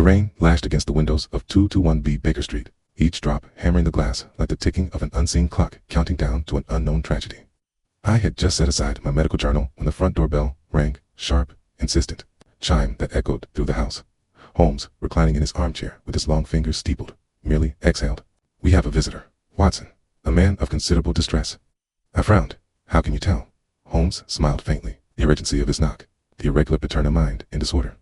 rain lashed against the windows of 221B Baker Street, each drop hammering the glass like the ticking of an unseen clock counting down to an unknown tragedy. I had just set aside my medical journal when the front doorbell rang, sharp, insistent, chime that echoed through the house. Holmes, reclining in his armchair with his long fingers steepled, merely exhaled. "We have a visitor, Watson, a man of considerable distress." I frowned. "How can you tell?" Holmes smiled faintly. The urgency of his knock, the irregular pattern mind in disorder.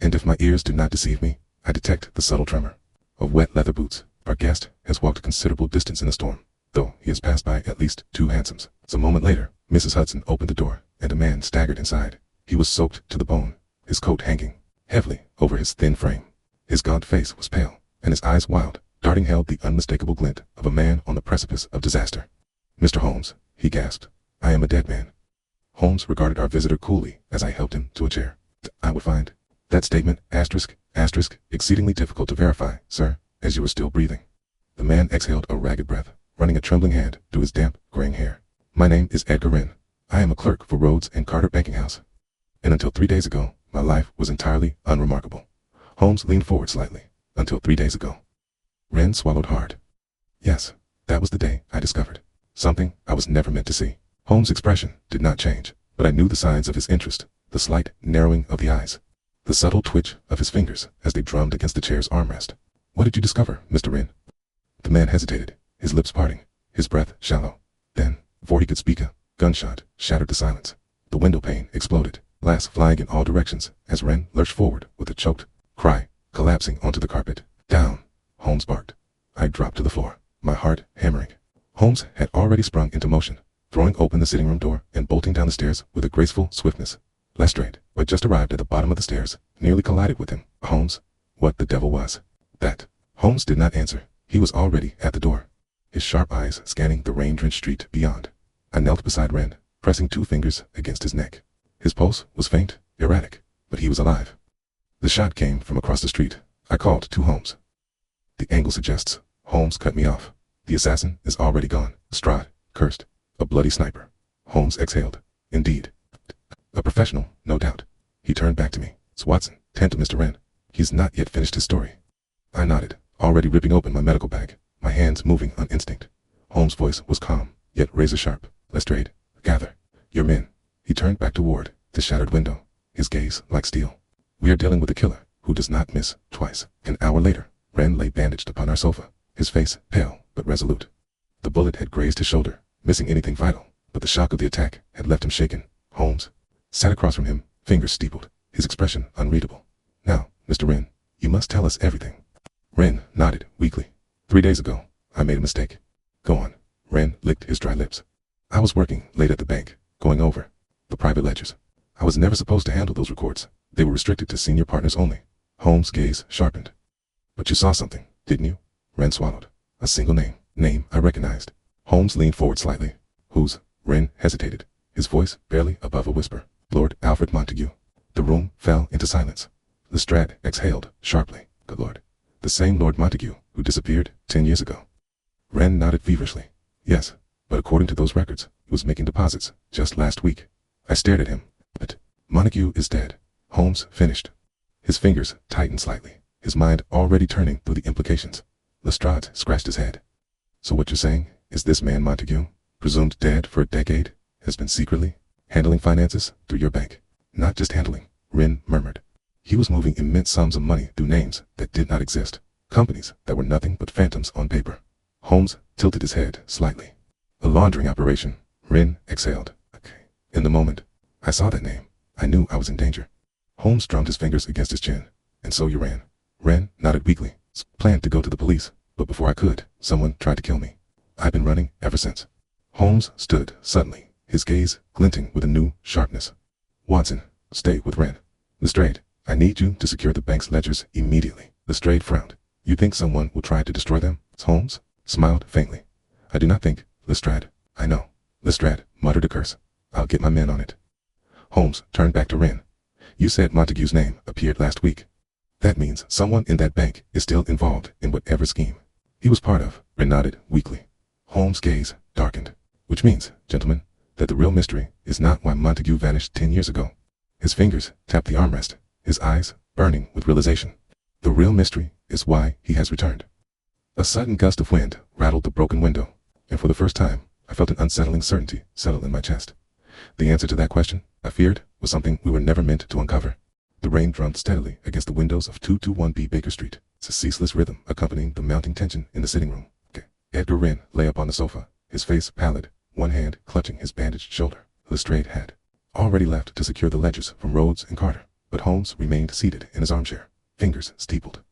And if my ears do not deceive me, I detect the subtle tremor of wet leather boots. Our guest has walked a considerable distance in the storm, though he has passed by at least 2 hansoms. A moment later, Mrs. Hudson opened the door, and a man staggered inside. He was soaked to the bone, his coat hanging heavily over his thin frame. His gaunt face was pale, and his eyes wild, darting held the unmistakable glint of a man on the precipice of disaster. "Mr. Holmes," he gasped, "I am a dead man." Holmes regarded our visitor coolly as I helped him to a chair. "I would find that statement, exceedingly difficult to verify, sir, as you were still breathing." The man exhaled a ragged breath, running a trembling hand through his damp, graying hair. "My name is Edgar Wren. I am a clerk for Rhodes and Carter Banking House. And until 3 days ago, my life was entirely unremarkable." Holmes leaned forward slightly. "Until 3 days ago." Wren swallowed hard. "Yes, that was the day I discovered something I was never meant to see." Holmes' expression did not change, but I knew the signs of his interest, the slight narrowing of the eyes, the subtle twitch of his fingers as they drummed against the chair's armrest. "What did you discover, Mr. Wren?" The man hesitated, his lips parting, his breath shallow. Then, before he could speak, a gunshot shattered the silence. The window pane exploded, glass flying in all directions as Wren lurched forward with a choked cry, collapsing onto the carpet. "Down!" Holmes barked. I dropped to the floor, my heart hammering. Holmes had already sprung into motion, throwing open the sitting room door and bolting down the stairs with a graceful swiftness. Lestrade, who had just arrived at the bottom of the stairs, nearly collided with him. Holmes, what the devil was that? Holmes did not answer. He was already at the door, his sharp eyes scanning the rain-drenched street beyond. I knelt beside Wren, pressing 2 fingers against his neck. His pulse was faint, erratic, but he was alive. The shot came from across the street. I called to Holmes. "The angle suggests." Holmes cut me off. "The assassin is already gone." Lestrade cursed. "A bloody sniper." Holmes exhaled. "Indeed. A professional, no doubt." He turned back to me. "It's Watson, 10 to Mr. Wren. He's not yet finished his story." I nodded, already ripping open my medical bag, my hands moving on instinct. Holmes' voice was calm, yet razor-sharp. "Lestrade, gather your men." He turned back toward the shattered window, his gaze like steel. "We are dealing with a killer who does not miss twice." An hour later, Wren lay bandaged upon our sofa, his face pale but resolute. The bullet had grazed his shoulder, missing anything vital, but the shock of the attack had left him shaken. Holmes sat across from him, fingers steepled, his expression unreadable. "Now, Mr. Wren, you must tell us everything." Wren nodded weakly. 3 days ago, I made a mistake." "Go on." Wren licked his dry lips. "I was working late at the bank, going over the private ledgers. I was never supposed to handle those records. They were restricted to senior partners only." Holmes' gaze sharpened. "But you saw something, didn't you?" Wren swallowed. "A single name I recognized." Holmes leaned forward slightly. "Whose?" Wren hesitated, his voice barely above a whisper. "Lord Alfred Montague." The room fell into silence. Lestrade exhaled sharply. "Good Lord. The same Lord Montague who disappeared 10 years ago." Wren nodded feverishly. "Yes, but according to those records, he was making deposits just last week." I stared at him. "But Montague is dead," Holmes finished. His fingers tightened slightly, his mind already turning through the implications. Lestrade scratched his head. "So what you're saying is this man Montague, presumed dead for a decade, has been secretly handling finances through your bank?" "Not just handling," Wren murmured. "He was moving immense sums of money through names that did not exist, companies that were nothing but phantoms on paper." Holmes tilted his head slightly. "A laundering operation." Wren exhaled. "Okay." In the moment I saw that name, I knew I was in danger. Holmes drummed his fingers against his chin. "And so you ran?" Wren nodded weakly. "Planned to go to the police, but before I could, someone tried to kill me. I've been running ever since." Holmes stood suddenly, his gaze glinting with a new sharpness. "Watson, stay with Wren. Lestrade, I need you to secure the bank's ledgers immediately." Lestrade frowned. "You think someone will try to destroy them?" Holmes smiled faintly. "I do not think, Lestrade. I know." Lestrade muttered a curse. "I'll get my men on it." Holmes turned back to Wren. "You said Montague's name appeared last week. That means someone in that bank is still involved in whatever scheme he was part of." Wren nodded weakly. Holmes' gaze darkened. "Which means, gentlemen, that the real mystery is not why Montague vanished 10 years ago." His fingers tapped the armrest, his eyes burning with realization. The real mystery is why he has returned. A sudden gust of wind rattled the broken window, and for the first time, I felt an unsettling certainty settle in my chest. The answer to that question, I feared, was something we were never meant to uncover. The rain drummed steadily against the windows of 221B Baker Street, a ceaseless rhythm accompanying the mounting tension in the sitting room. Edgar Wren lay upon the sofa, his face pallid, one hand clutching his bandaged shoulder. Lestrade had already left to secure the ledgers from Rhodes and Carter, but Holmes remained seated in his armchair, fingers steepled,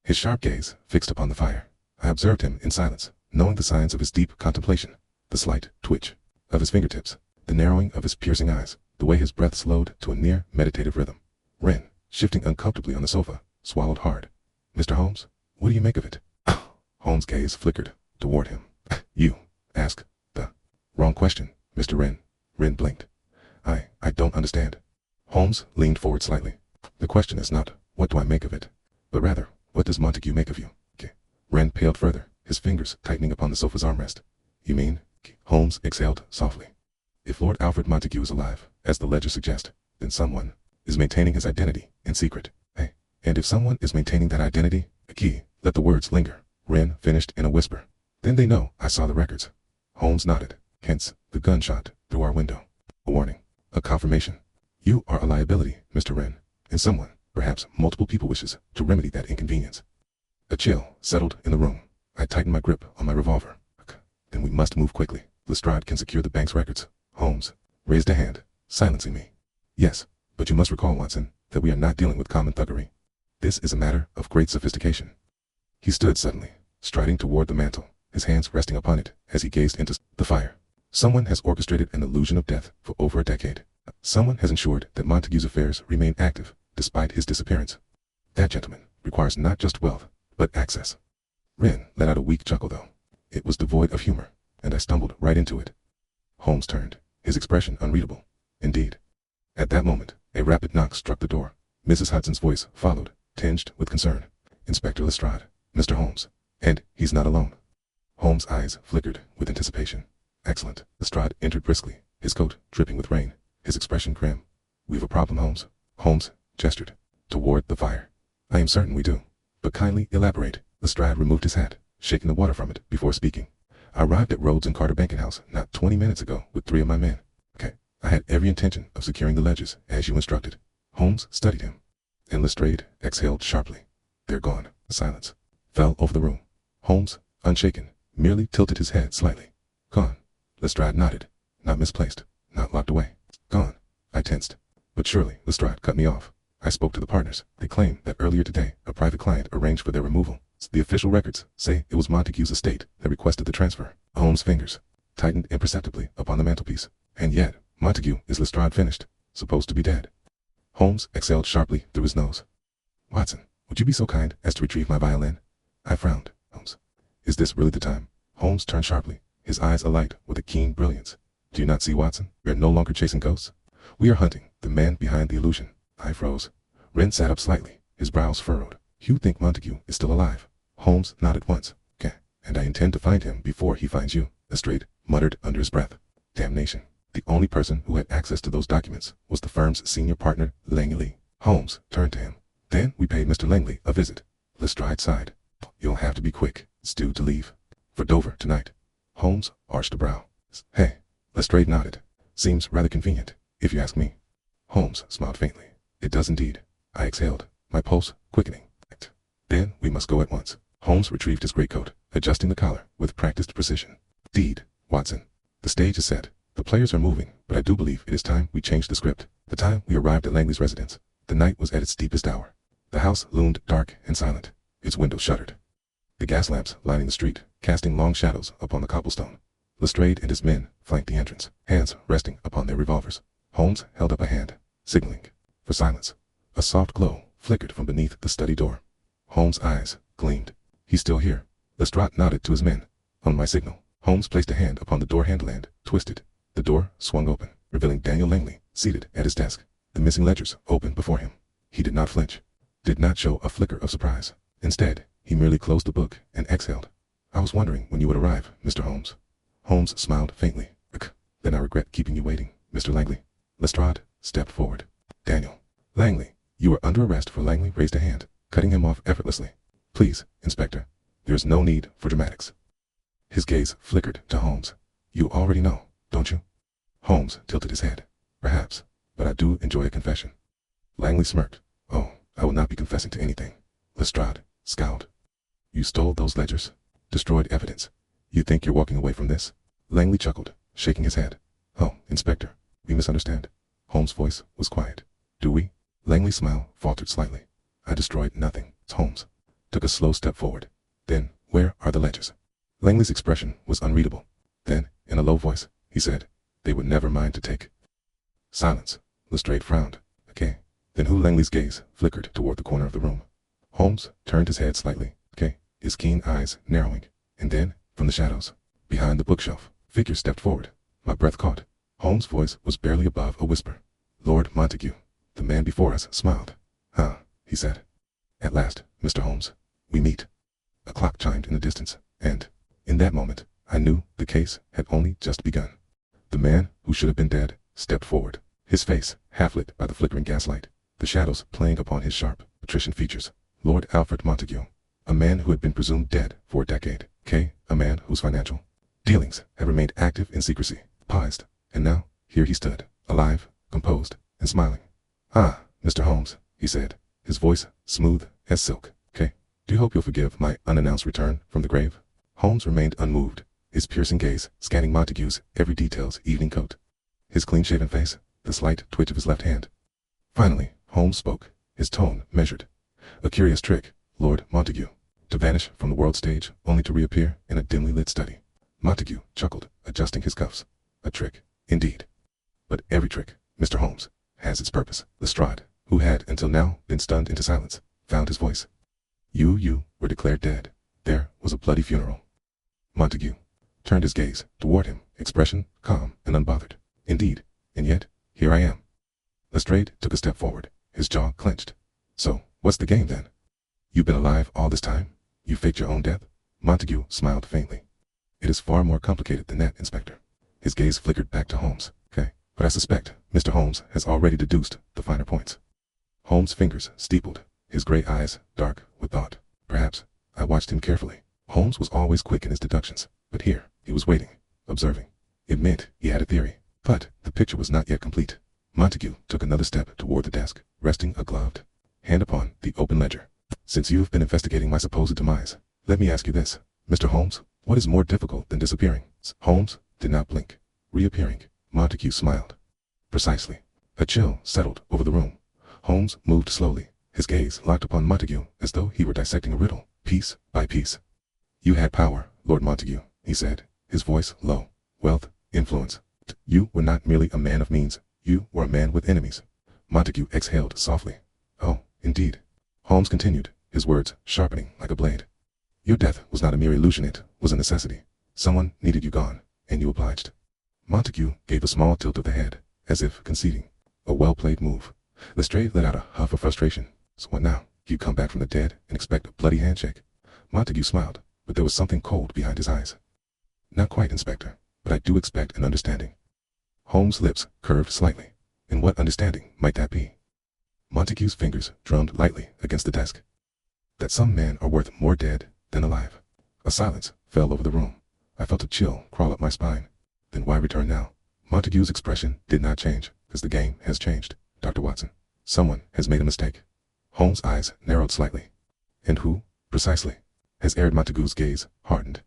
his sharp gaze fixed upon the fire. I observed him in silence, knowing the signs of his deep contemplation, the slight twitch of his fingertips, the narrowing of his piercing eyes, the way his breath slowed to a near meditative rhythm. Wren, shifting uncomfortably on the sofa, swallowed hard. "Mr. Holmes, what do you make of it?" Holmes' gaze flickered toward him. "You ask the wrong question, Mr. Wren." Wren blinked. I don't understand." Holmes leaned forward slightly. "The question is not, what do I make of it, but rather, what does Montague make of you?" Wren paled further, his fingers tightening upon the sofa's armrest. "You mean?" Holmes exhaled softly. "If Lord Alfred Montague is alive, as the ledger suggests, then someone is maintaining his identity in secret. And if someone is maintaining that identity, let the words linger," Wren finished in a whisper. "Then they know I saw the records." Holmes nodded. "Hence, the gunshot through our window. A warning. A confirmation. You are a liability, Mr. Wren, and someone, perhaps multiple people, wishes to remedy that inconvenience." A chill settled in the room. I tightened my grip on my revolver. "Then we must move quickly. Lestrade can secure the bank's records." Holmes raised a hand, silencing me. "Yes, but you must recall, Watson, that we are not dealing with common thuggery. This is a matter of great sophistication." He stood suddenly, striding toward the mantel, his hands resting upon it as he gazed into the fire. "Someone has orchestrated an illusion of death for over a decade. Someone has ensured that Montague's affairs remain active despite his disappearance. That, gentlemen, requires not just wealth, but access." Wren let out a weak chuckle, though. It was devoid of humor, and I stumbled right into it. Holmes turned, his expression unreadable. Indeed. At that moment, a rapid knock struck the door. Mrs. Hudson's voice followed, tinged with concern. "Inspector Lestrade, Mr. Holmes. And he's not alone." Holmes' eyes flickered with anticipation. "Excellent." Lestrade entered briskly, his coat dripping with rain, his expression grim. "We've a problem, Holmes." Holmes gestured toward the fire. "I am certain we do. But kindly elaborate." Lestrade removed his hat, shaking the water from it before speaking. "I arrived at Rhodes and Carter banking house not 20 minutes ago with 3 of my men. I had every intention of securing the ledgers, as you instructed." Holmes studied him, and Lestrade exhaled sharply. "They're gone." A silence fell over the room. Holmes, unshaken, merely tilted his head slightly. "Gone." Lestrade nodded. "Not misplaced, not locked away. Gone." I tensed. "But surely," Lestrade cut me off. "I spoke to the partners. They claim that earlier today a private client arranged for their removal. The official records say it was Montague's estate that requested the transfer." Holmes' fingers tightened imperceptibly upon the mantelpiece. "And yet, Montague is," Lestrade finished, "supposed to be dead." Holmes exhaled sharply through his nose. "Watson, would you be so kind as to retrieve my violin?" I frowned. "Holmes, is this really the time?" Holmes turned sharply, his eyes alight with a keen brilliance. "Do you not see, Watson? We are no longer chasing ghosts. We are hunting the man behind the illusion." I froze. Wren sat up slightly, his brows furrowed. "You think Montague is still alive?" Holmes nodded once. "And I intend to find him before he finds you," Lestrade muttered under his breath. "Damnation. The only person who had access to those documents was the firm's senior partner, Langley." Holmes turned to him. "Then we paid Mr. Langley a visit." Lestrade sighed. "You'll have to be quick. It's due to leave for Dover tonight." Holmes arched a brow. "Hey." Lestrade nodded. "Seems rather convenient, if you ask me." Holmes smiled faintly. "It does indeed." I exhaled, my pulse quickening. "Then we must go at once." Holmes retrieved his greatcoat, adjusting the collar with practiced precision. "Deed, Watson. The stage is set. The players are moving, but I do believe it is time we changed the script." The time we arrived at Langley's residence, the night was at its deepest hour. The house loomed dark and silent, its windows shuttered, the gas lamps lining the street, casting long shadows upon the cobblestone. Lestrade and his men flanked the entrance, hands resting upon their revolvers. Holmes held up a hand, signaling for silence. A soft glow flickered from beneath the study door. Holmes' eyes gleamed. "He's still here." Lestrade nodded to his men. On my signal, Holmes placed a hand upon the door handle and twisted. The door swung open, revealing Daniel Langley seated at his desk, the missing ledgers open before him. He did not flinch, did not show a flicker of surprise. Instead, he merely closed the book and exhaled. "I was wondering when you would arrive, Mr. Holmes." Holmes smiled faintly. "Then I regret keeping you waiting, Mr. Langley." Lestrade stepped forward. "Daniel Langley, you are under arrest." For Langley raised a hand. cutting him off effortlessly. Please, Inspector, there is no need for dramatics. His gaze flickered to Holmes. You already know, don't you? Holmes tilted his head. Perhaps, but I do enjoy a confession. Langley smirked. Oh, I will not be confessing to anything. Lestrade scowled. You stole those ledgers? Destroyed evidence. You think you're walking away from this? Langley chuckled, shaking his head. Oh, Inspector, we misunderstand. Holmes' voice was quiet. Do we? Langley's smile faltered slightly. I destroyed nothing. Holmes took a slow step forward. Then, where are the ledgers? Langley's expression was unreadable. Then, in a low voice, he said, they would never mind to take. Silence. Lestrade frowned. Okay. Then who? Langley's gaze flickered toward the corner of the room. Holmes turned his head slightly. Okay. His keen eyes narrowing. And then, from the shadows, behind the bookshelf, figures stepped forward. My breath caught. Holmes' voice was barely above a whisper. Lord Montague. The man before us smiled. Ah, he said. At last, Mr. Holmes, we meet. A clock chimed in the distance, and, in that moment, I knew the case had only just begun. The man, who should have been dead, stepped forward, his face half-lit by the flickering gaslight, the shadows playing upon his sharp, patrician features. Lord Alfred Montague, a man who had been presumed dead for a decade. A man whose financial dealings had remained active in secrecy, paused, and now, here he stood, alive, composed, and smiling. Ah, Mr. Holmes, he said, his voice smooth as silk. Do you hope you'll forgive my unannounced return from the grave? Holmes remained unmoved, his piercing gaze scanning Montague's every detail's evening coat, his clean-shaven face, the slight twitch of his left hand. Finally, Holmes spoke, his tone measured. A curious trick, Lord Montague, to vanish from the world stage only to reappear in a dimly lit study. Montague chuckled, adjusting his cuffs. A trick, indeed. But every trick, Mr. Holmes, has its purpose. Lestrade, who had until now been stunned into silence, found his voice. You were declared dead. There was a bloody funeral. Montague turned his gaze toward him, expression calm and unbothered. Indeed, and yet, here I am. Lestrade took a step forward, his jaw clenched. So, what's the game then? You've been alive all this time? You faked your own death? Montague smiled faintly. It is far more complicated than that, Inspector. His gaze flickered back to Holmes. But I suspect Mr. Holmes has already deduced the finer points. Holmes' fingers steepled, his gray eyes dark with thought. Perhaps. I watched him carefully. Holmes was always quick in his deductions, but here, he was waiting, observing. It meant he had a theory, but the picture was not yet complete. Montague took another step toward the desk, resting a gloved hand upon the open ledger. Since you've been investigating my supposed demise, let me ask you this, Mr. Holmes, what is more difficult than disappearing? Holmes did not blink. Reappearing. Montague smiled. Precisely. A chill settled over the room. Holmes moved slowly, his gaze locked upon Montague as though he were dissecting a riddle, piece by piece. You had power, Lord Montague, he said, his voice low. Wealth, influence. You were not merely a man of means, you were a man with enemies. Montague exhaled softly. Oh, indeed. Holmes continued, his words sharpening like a blade. Your death was not a mere illusion, it was a necessity. Someone needed you gone, and you obliged. Montague gave a small tilt of the head, as if conceding. A well-played move. Lestrade let out a huff of frustration. So what now? You come back from the dead and expect a bloody handshake? Montague smiled, but there was something cold behind his eyes. Not quite, Inspector, but I do expect an understanding. Holmes' lips curved slightly. And what understanding might that be? Montague's fingers drummed lightly against the desk. That some men are worth more dead than alive. A silence fell over the room. I felt a chill crawl up my spine. Then why return now? Montague's expression did not change, because the game has changed, Dr. Watson. Someone has made a mistake. Holmes' eyes narrowed slightly. And who, precisely? Has Montague's gaze hardened.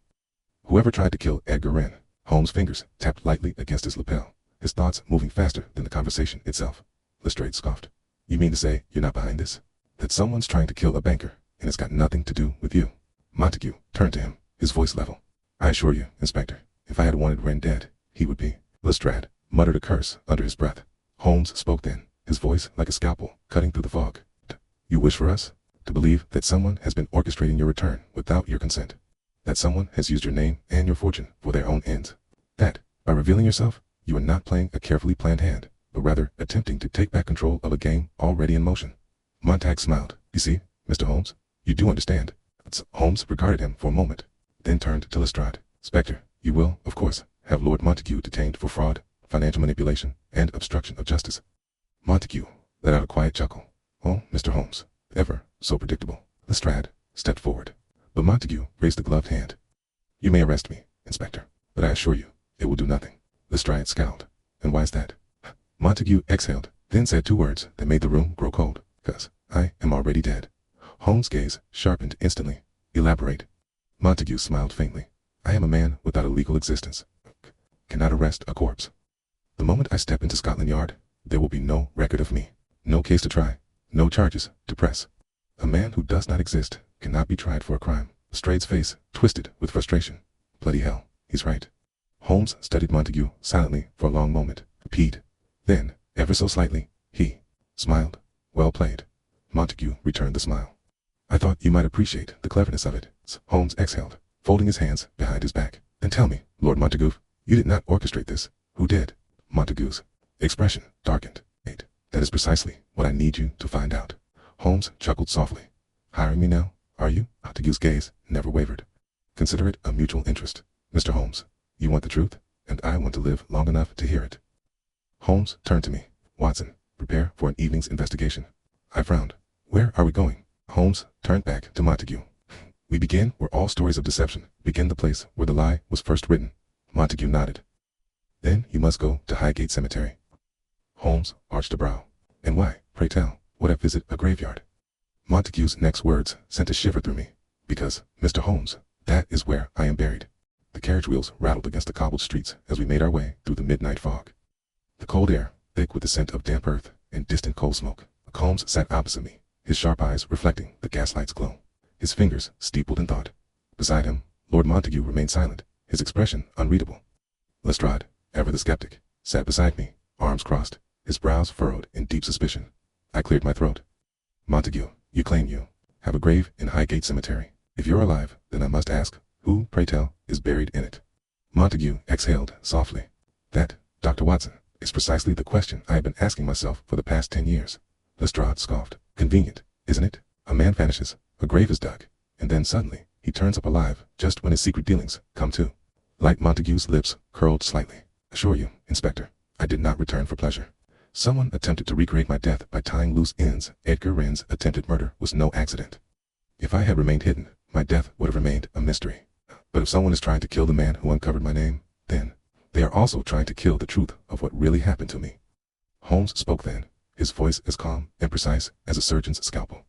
Whoever tried to kill Edgar Wren. Holmes' fingers tapped lightly against his lapel, his thoughts moving faster than the conversation itself. Lestrade scoffed. You mean to say you're not behind this? That someone's trying to kill a banker, and it's got nothing to do with you? Montague turned to him, his voice level. I assure you, Inspector, if I had wanted Wren dead, he would be. Lestrade muttered a curse under his breath. Holmes spoke then, his voice like a scalpel cutting through the fog. You wish for us to believe that someone has been orchestrating your return without your consent. That someone has used your name and your fortune for their own ends. That, by revealing yourself, you are not playing a carefully planned hand, but rather attempting to take back control of a game already in motion. Montague smiled. You see, Mr. Holmes, you do understand. Holmes regarded him for a moment, then turned to Lestrade. Inspector, you will, of course, have Lord Montague detained for fraud, financial manipulation, and obstruction of justice. Montague let out a quiet chuckle. Oh, Mr. Holmes, ever So predictable. Lestrade stepped forward, but Montague raised a gloved hand. You may arrest me, Inspector, but I assure you, it will do nothing. Lestrade scowled. And why is that? Montague exhaled, then said 2 words that made the room grow cold. 'Cause I am already dead. Holmes' gaze sharpened instantly. Elaborate. Montague smiled faintly. I am a man without a legal existence. Cannot arrest a corpse. The moment I step into Scotland Yard, there will be no record of me. No case to try. No charges to press. A man who does not exist cannot be tried for a crime. Lestrade's face twisted with frustration. Bloody hell, he's right. Holmes studied Montague silently for a long moment. Pete. Then, ever so slightly, he smiled. Well played. Montague returned the smile. I thought you might appreciate the cleverness of it. Holmes exhaled, folding his hands behind his back. Then tell me, Lord Montague, you did not orchestrate this. Who did? Montague's expression darkened. That is precisely what I need you to find out. Holmes chuckled softly. Hiring me now, are you? Montague's gaze never wavered. Consider it a mutual interest. Mr. Holmes, you want the truth, and I want to live long enough to hear it. Holmes turned to me. Watson, prepare for an evening's investigation. I frowned. Where are we going? Holmes turned back to Montague. We begin where all stories of deception begin, the place where the lie was first written. Montague nodded. Then you must go to Highgate Cemetery. Holmes arched a brow. And why, pray tell, would I visit a graveyard? Montague's next words sent a shiver through me. Because, Mr. Holmes, that is where I am buried. The carriage wheels rattled against the cobbled streets as we made our way through the midnight fog. The cold air, thick with the scent of damp earth and distant coal smoke. Holmes sat opposite me, his sharp eyes reflecting the gaslight's glow. His fingers steepled in thought. Beside him, Lord Montague remained silent, his expression unreadable. Lestrade, ever the skeptic, sat beside me, arms crossed, his brows furrowed in deep suspicion. I cleared my throat. Montague, you claim you have a grave in Highgate Cemetery. If you're alive, then I must ask, who, pray tell, is buried in it? Montague exhaled softly. That, Dr. Watson, is precisely the question I have been asking myself for the past 10 years. Lestrade scoffed. Convenient, isn't it? A man vanishes, a grave is dug, and then suddenly, he turns up alive just when his secret dealings come to. Light Montague's lips curled slightly. Assure you, Inspector, I did not return for pleasure. Someone attempted to recreate my death by tying loose ends. Edgar Wren's attempted murder was no accident. If I had remained hidden, my death would have remained a mystery. But if someone is trying to kill the man who uncovered my name, then they are also trying to kill the truth of what really happened to me. Holmes spoke then, his voice as calm and precise as a surgeon's scalpel.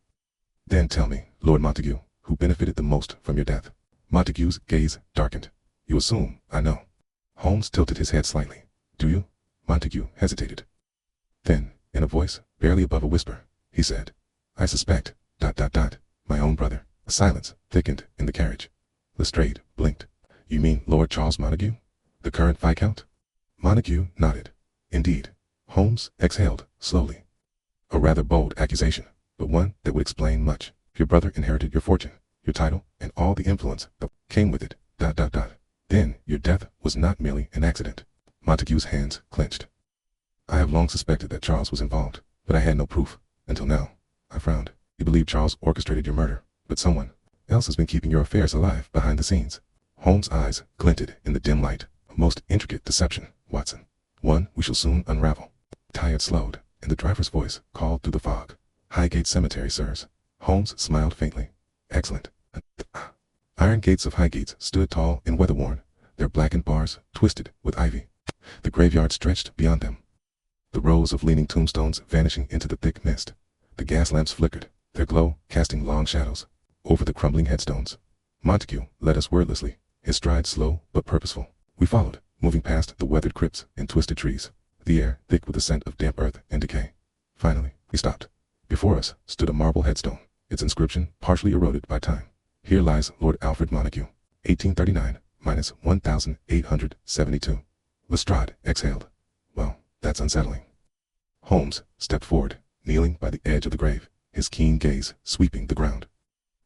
Then tell me, Lord Montague, who benefited the most from your death? Montague's gaze darkened. You assume I know. Holmes tilted his head slightly. Do you? Montague hesitated. Then, in a voice barely above a whisper, he said, I suspect, ... my own brother. A silence thickened in the carriage. Lestrade blinked. You mean Lord Charles Montague? The current Viscount? Montague nodded. Indeed. Holmes exhaled slowly. A rather bold accusation, but one that would explain much. Your brother inherited your fortune, your title, and all the influence that came with it. ... Then your death was not merely an accident. Montague's hands clenched. I have long suspected that Charles was involved, but I had no proof, until now. I frowned. You believe Charles orchestrated your murder, but someone else has been keeping your affairs alive behind the scenes. Holmes' eyes glinted in the dim light. A most intricate deception, Watson. One we shall soon unravel. Tired slowed, and the driver's voice called through the fog. Highgate Cemetery, sirs. Holmes smiled faintly. Excellent. Iron gates of Highgate stood tall and weather-worn, their blackened bars twisted with ivy. The graveyard stretched beyond them, the rows of leaning tombstones vanishing into the thick mist. The gas lamps flickered, their glow casting long shadows over the crumbling headstones. Montague led us wordlessly, his stride slow but purposeful. We followed, moving past the weathered crypts and twisted trees, the air thick with the scent of damp earth and decay. Finally, we stopped. Before us stood a marble headstone, its inscription partially eroded by time. Here lies Lord Alfred Montague, 1839 minus 1872. Lestrade exhaled. Well, that's unsettling. Holmes stepped forward, kneeling by the edge of the grave, his keen gaze sweeping the ground.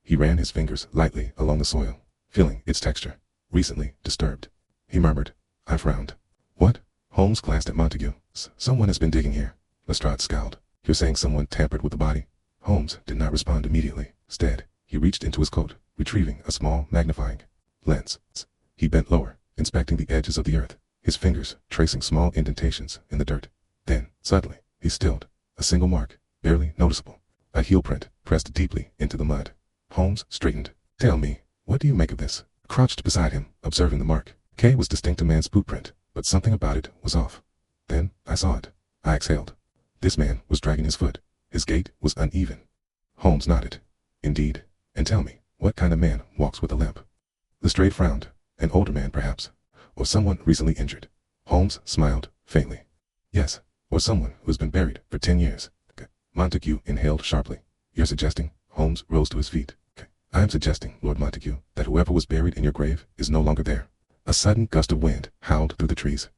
He ran his fingers lightly along the soil, feeling its texture, recently disturbed. He murmured. I frowned. What? Holmes glanced at Montague. Someone has been digging here. Lestrade scowled. You're saying someone tampered with the body? Holmes did not respond immediately. Instead, he reached into his coat, retrieving a small magnifying lens. He bent lower, inspecting the edges of the earth, his fingers tracing small indentations in the dirt. Then, suddenly, he stilled. A single mark, barely noticeable. A heel print, pressed deeply into the mud. Holmes straightened. "Tell me, what do you make of this?" Crouched beside him, observing the mark. K was distinct a man's boot print, but something about it was off. Then I saw it. I exhaled. This man was dragging his foot. His gait was uneven. Holmes nodded. "Indeed. And tell me, what kind of man walks with a limp?" Lestrade frowned. "An older man, perhaps. Or someone recently injured." Holmes smiled faintly. "Yes, or someone who has been buried for 10 years. Montague inhaled sharply. "You're suggesting?" Holmes rose to his feet. "I am suggesting, Lord Montague, that whoever was buried in your grave is no longer there." A sudden gust of wind howled through the trees,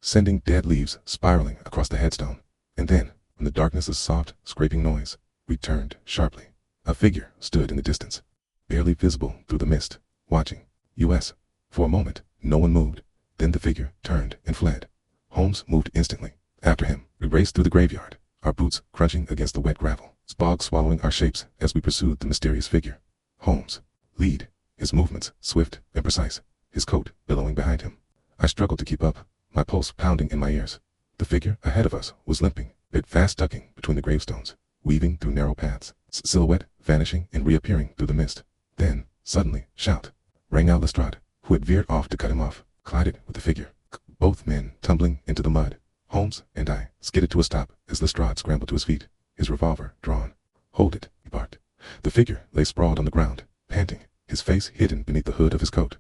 sending dead leaves spiraling across the headstone. And then, from the darkness, a soft, scraping noise returned sharply. A figure stood in the distance, barely visible through the mist, watching. U.S. For a moment, no one moved. Then the figure turned and fled. Holmes moved instantly. After him, we raced through the graveyard, our boots crunching against the wet gravel, spog swallowing our shapes as we pursued the mysterious figure. Holmes, lead, his movements swift and precise, his coat billowing behind him. I struggled to keep up, my pulse pounding in my ears. The figure ahead of us was limping, bit fast ducking between the gravestones, weaving through narrow paths, silhouette vanishing and reappearing through the mist. Then, suddenly, shout rang out. Lestrade, who had veered off to cut him off, collided with the figure, both men tumbling into the mud. Holmes and I skidded to a stop as Lestrade scrambled to his feet, his revolver drawn. "Hold it," he barked. The figure lay sprawled on the ground, panting, his face hidden beneath the hood of his coat.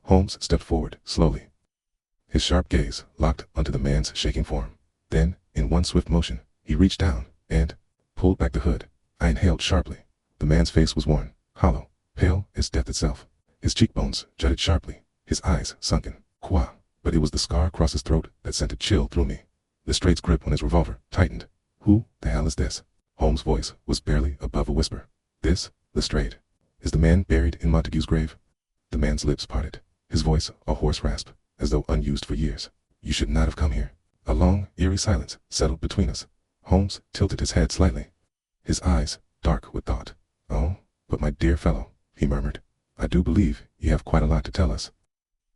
Holmes stepped forward, slowly, his sharp gaze locked onto the man's shaking form. Then, in one swift motion, he reached down and pulled back the hood. I inhaled sharply. The man's face was worn, hollow, pale as death itself. His cheekbones jutted sharply, his eyes sunken. Quoi? But it was the scar across his throat that sent a chill through me. Lestrade's grip on his revolver tightened. "Who the hell is this?" Holmes' voice was barely above a whisper. "This, Lestrade, is the man buried in Montague's grave." The man's lips parted, his voice a hoarse rasp, as though unused for years. "You should not have come here." A long, eerie silence settled between us. Holmes tilted his head slightly, his eyes dark with thought. "Oh, but my dear fellow," he murmured, "I do believe you have quite a lot to tell us."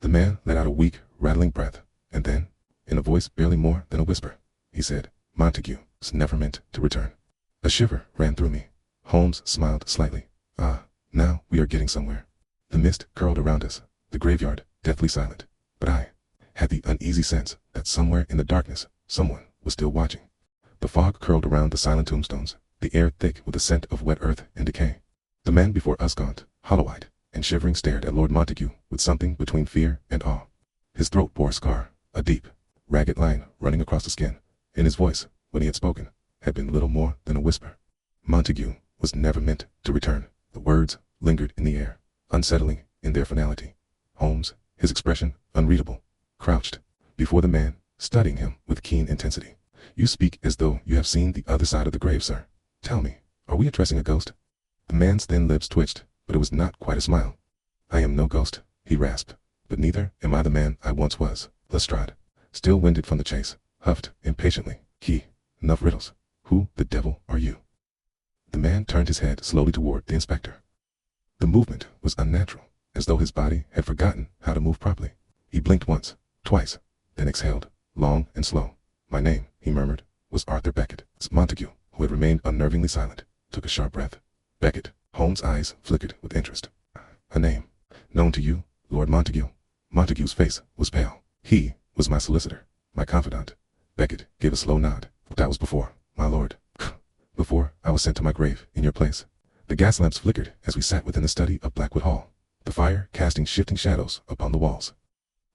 The man let out a weak, rattling breath, and then, in a voice barely more than a whisper, he said, "Montague was never meant to return." A shiver ran through me. Holmes smiled slightly. "Ah, now we are getting somewhere." The mist curled around us, the graveyard deathly silent, but I had the uneasy sense that somewhere in the darkness, someone was still watching. The fog curled around the silent tombstones, the air thick with the scent of wet earth and decay. The man before us, gaunt, hollow-eyed, and shivering, stared at Lord Montague with something between fear and awe. His throat bore a scar, a deep, ragged line running across the skin, and his voice, when he had spoken, had been little more than a whisper. Montague was never meant to return. The words lingered in the air, unsettling in their finality. Holmes, his expression unreadable, crouched before the man, studying him with keen intensity. "You speak as though you have seen the other side of the grave, sir. Tell me, are we addressing a ghost?" The man's thin lips twitched, but it was not quite a smile. "I am no ghost," he rasped, "but neither am I the man I once was." Lestrade, still winded from the chase, huffed impatiently. "Enough riddles. Who the devil are you?" The man turned his head slowly toward the inspector. The movement was unnatural, as though his body had forgotten how to move properly. He blinked once, twice, then exhaled, long and slow. "My name," he murmured, "was Arthur Beckett." Montague, who had remained unnervingly silent, took a sharp breath. "Beckett." Holmes' eyes flickered with interest. "A name known to you, Lord Montague?" Montague's face was pale. "He was my solicitor, my confidant." Beckett gave a slow nod. "That was before, my lord. Before I was sent to my grave in your place." The gas lamps flickered as we sat within the study of Blackwood Hall, the fire casting shifting shadows upon the walls.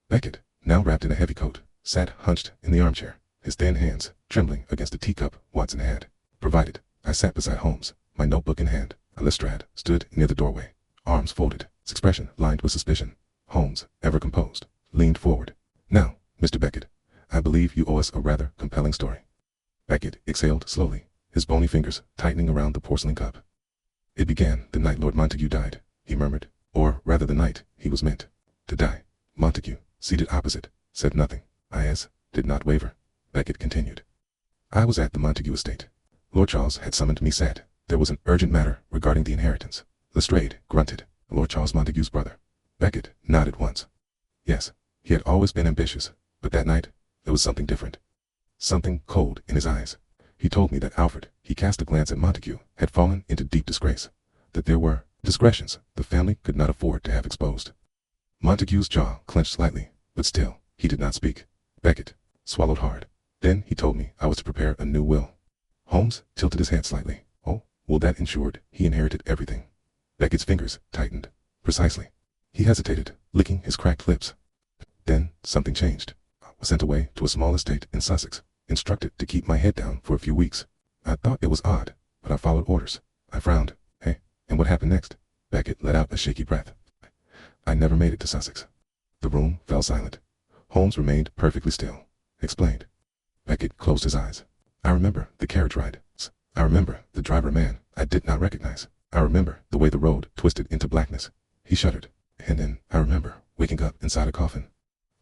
Beckett, now wrapped in a heavy coat, sat hunched in the armchair, his thin hands trembling against the teacup Watson had provided. I sat beside Holmes, my notebook in hand. Lestrade stood near the doorway, arms folded, his expression lined with suspicion. Holmes, ever composed, leaned forward. "Now, Mr. Beckett, I believe you owe us a rather compelling story." Beckett exhaled slowly, his bony fingers tightening around the porcelain cup. "It began the night Lord Montague died," he murmured, "or rather the night he was meant to die." Montague, seated opposite, said nothing. Eyes did not waver. Beckett continued. "I was at the Montague estate. Lord Charles had summoned me, said there was an urgent matter regarding the inheritance." Lestrade grunted. "Lord Charles Montague's brother." Beckett nodded once. Yes, he had always been ambitious, but that night there was something different. Something cold in his eyes. He told me that Alfred, he cast a glance at Montague, had fallen into deep disgrace, that there were discretions the family could not afford to have exposed. Montague's jaw clenched slightly, but still, he did not speak. Beckett swallowed hard. Then he told me I was to prepare a new will. Holmes tilted his head slightly. Oh, well, that ensured he inherited everything. Beckett's fingers tightened. Precisely. He hesitated, licking his cracked lips. Then something changed. I was sent away to a small estate in Sussex, instructed to keep my head down for a few weeks. I thought it was odd, but I followed orders. I frowned. Hey, and what happened next? Beckett let out a shaky breath. I never made it to Sussex. The room fell silent. Holmes remained perfectly still. Explained. Beckett closed his eyes. I remember the carriage ride. I remember the driver man I did not recognize. I remember the way the road twisted into blackness. He shuddered. And then I remember waking up inside a coffin.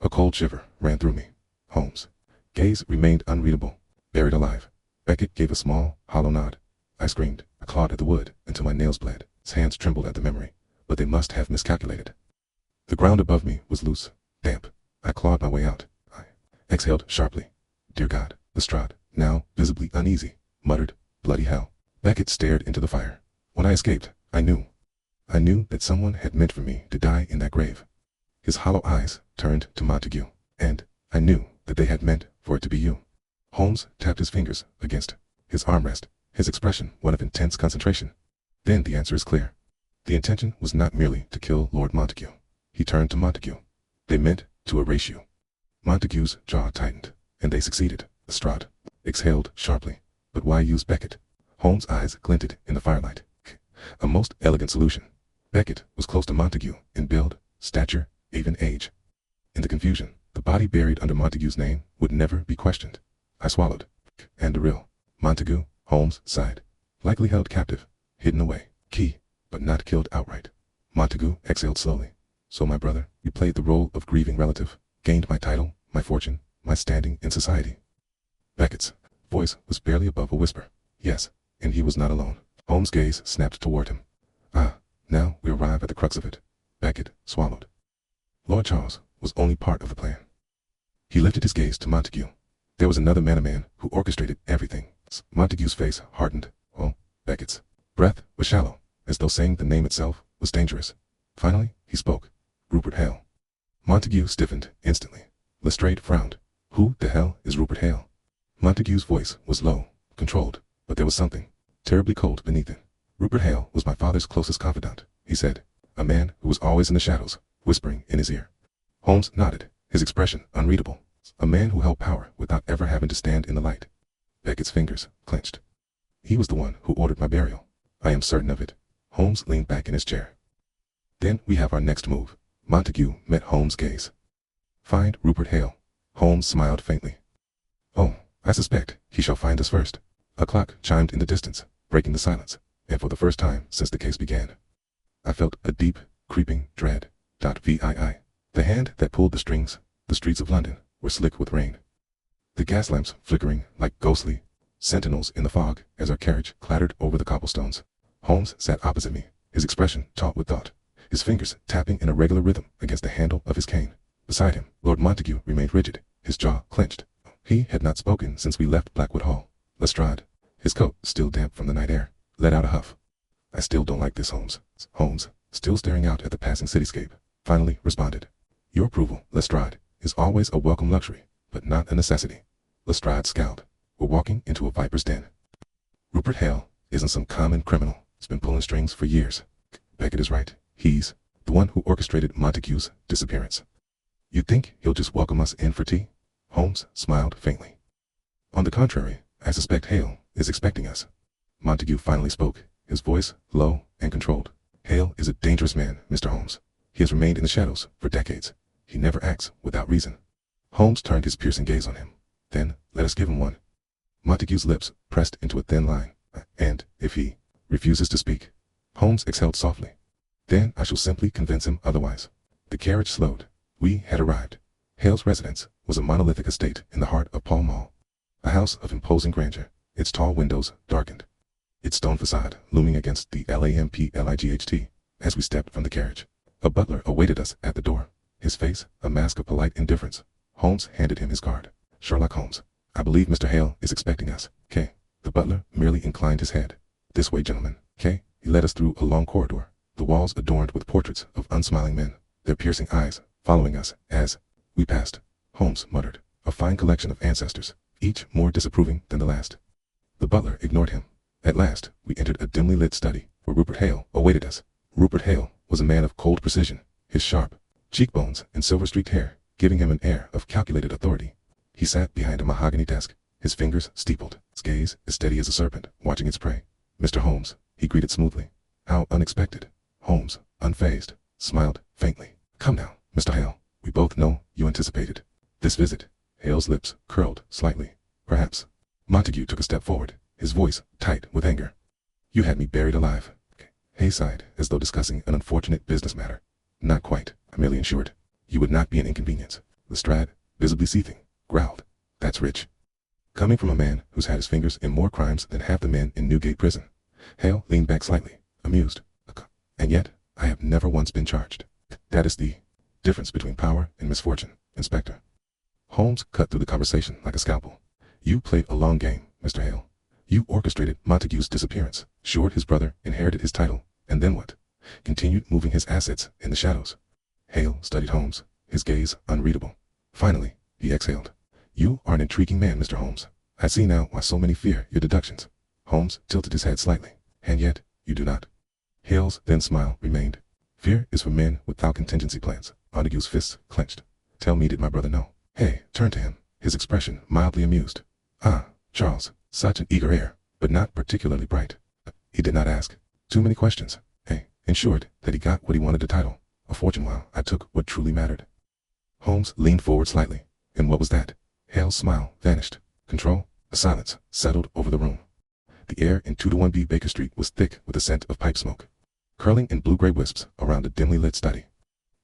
A cold shiver ran through me. Holmes' gaze remained unreadable. Buried alive. Beckett gave a small, hollow nod. I screamed. I clawed at the wood until my nails bled. His hands trembled at the memory, but they must have miscalculated. The ground above me was loose, damp. I clawed my way out. I exhaled sharply. Dear God, Lestrade, now visibly uneasy, muttered, bloody hell. Beckett stared into the fire. When I escaped, I knew that someone had meant for me to die in that grave. His hollow eyes turned to Montague, and I knew that they had meant for it to be you. Holmes tapped his fingers against his armrest, his expression one of intense concentration. Then the answer is clear. The intention was not merely to kill Lord Montague. He turned to Montague. They meant to erase you. Montague's jaw tightened, and they succeeded. Lestrade exhaled sharply. But why use Beckett? Holmes' eyes glinted in the firelight. A most elegant solution. Beckett was close to Montague in build, stature, even age. In the confusion, the body buried under Montague's name would never be questioned. I swallowed. And real Montague, Holmes sighed. Likely held captive, hidden away, key, but not killed outright. Montague exhaled slowly. So my brother, you played the role of grieving relative, gained my title, my fortune, my standing in society. Beckett's voice was barely above a whisper. Yes, and he was not alone. Holmes' gaze snapped toward him. Ah, now we arrive at the crux of it. Beckett swallowed. Lord Charles was only part of the plan. He lifted his gaze to Montague. There was another man who orchestrated everything. Montague's face hardened. Oh, Beckett's breath was shallow, as though saying the name itself was dangerous. Finally, he spoke. Rupert Hale. Montague stiffened instantly. Lestrade frowned. Who the hell is Rupert Hale? Montague's voice was low, controlled, but there was something terribly cold beneath it. Rupert Hale was my father's closest confidant, he said. A man who was always in the shadows, whispering in his ear. Holmes nodded, his expression unreadable. A man who held power without ever having to stand in the light. Beckett's fingers clenched. He was the one who ordered my burial. I am certain of it. Holmes leaned back in his chair. Then we have our next move. Montague met Holmes' gaze. Find Rupert Hale. Holmes smiled faintly. Oh, I suspect he shall find us first. A clock chimed in the distance, breaking the silence, and for the first time since the case began, I felt a deep, creeping dread. VII. The hand that pulled the strings, the streets of London, were slick with rain. The gas lamps flickering like ghostly sentinels in the fog as our carriage clattered over the cobblestones. Holmes sat opposite me, his expression taut with thought, his fingers tapping in a regular rhythm against the handle of his cane. Beside him, Lord Montague remained rigid, his jaw clenched. He had not spoken since we left Blackwood Hall. Lestrade, his coat still damp from the night air, let out a huff. I still don't like this, Holmes. Holmes, still staring out at the passing cityscape, finally responded. Your approval, Lestrade, is always a welcome luxury, but not a necessity. Lestrade scowled. We're walking into a viper's den. Rupert Hale isn't some common criminal. He's been pulling strings for years. Beckett is right. He's the one who orchestrated Montague's disappearance. You think he'll just welcome us in for tea? Holmes smiled faintly. On the contrary, I suspect Hale is expecting us. Montague finally spoke, his voice low and controlled. Hale is a dangerous man, Mr. Holmes. He has remained in the shadows for decades. He never acts without reason. Holmes turned his piercing gaze on him. Then, let us give him one. Montague's lips pressed into a thin line. And, if he refuses to speak, Holmes exhaled softly. Then I shall simply convince him otherwise. The carriage slowed. We had arrived. Hale's residence was a monolithic estate in the heart of Pall Mall. A house of imposing grandeur, its tall windows darkened, its stone facade looming against the lamplight as we stepped from the carriage. A butler awaited us at the door, his face a mask of polite indifference. Holmes handed him his card. Sherlock Holmes. I believe Mr. Hale is expecting us. K. The butler merely inclined his head. This way, gentlemen. He led us through a long corridor, the walls adorned with portraits of unsmiling men, their piercing eyes following us as we passed. Holmes muttered, a fine collection of ancestors, each more disapproving than the last. The butler ignored him. At last, we entered a dimly lit study, where Rupert Hale awaited us. Rupert Hale was a man of cold precision, his sharp cheekbones and silver-streaked hair giving him an air of calculated authority. He sat behind a mahogany desk, his fingers steepled, his gaze as steady as a serpent watching its prey. Mr. Holmes, he greeted smoothly. How unexpected. Holmes, unfazed, smiled faintly. Come now, Mr. Hale, we both know you anticipated this visit. Hale's lips curled slightly. Perhaps. Montague took a step forward, his voice tight with anger. You had me buried alive. Hay sighed, as though discussing an unfortunate business matter. Not quite, I merely ensured. You would not be an inconvenience. Lestrade, visibly seething, growled. That's rich. Coming from a man who's had his fingers in more crimes than half the men in Newgate prison. Hale leaned back slightly, amused. And yet, I have never once been charged. That is the difference between power and misfortune, Inspector. Holmes cut through the conversation like a scalpel. You played a long game, Mr. Hale. You orchestrated Montague's disappearance, assured his brother inherited his title, and then what? Continued moving his assets in the shadows. Hale studied Holmes, his gaze unreadable. Finally, he exhaled. You are an intriguing man, Mr. Holmes. I see now why so many fear your deductions. Holmes tilted his head slightly. And yet, you do not. Hale's thin smile remained. Fear is for men without contingency plans. Montague's fists clenched. Tell me, did my brother know? Hay turned to him, his expression mildly amused. Ah, Charles, such an eager air, but not particularly bright. He did not ask too many questions. Hay ensured that he got what he wanted, the title, a fortune, while I took what truly mattered. Holmes leaned forward slightly. And what was that? Hale's smile vanished. Control. A silence settled over the room. The air in 221B Baker Street was thick with the scent of pipe smoke, curling in blue-gray wisps around the dimly lit study.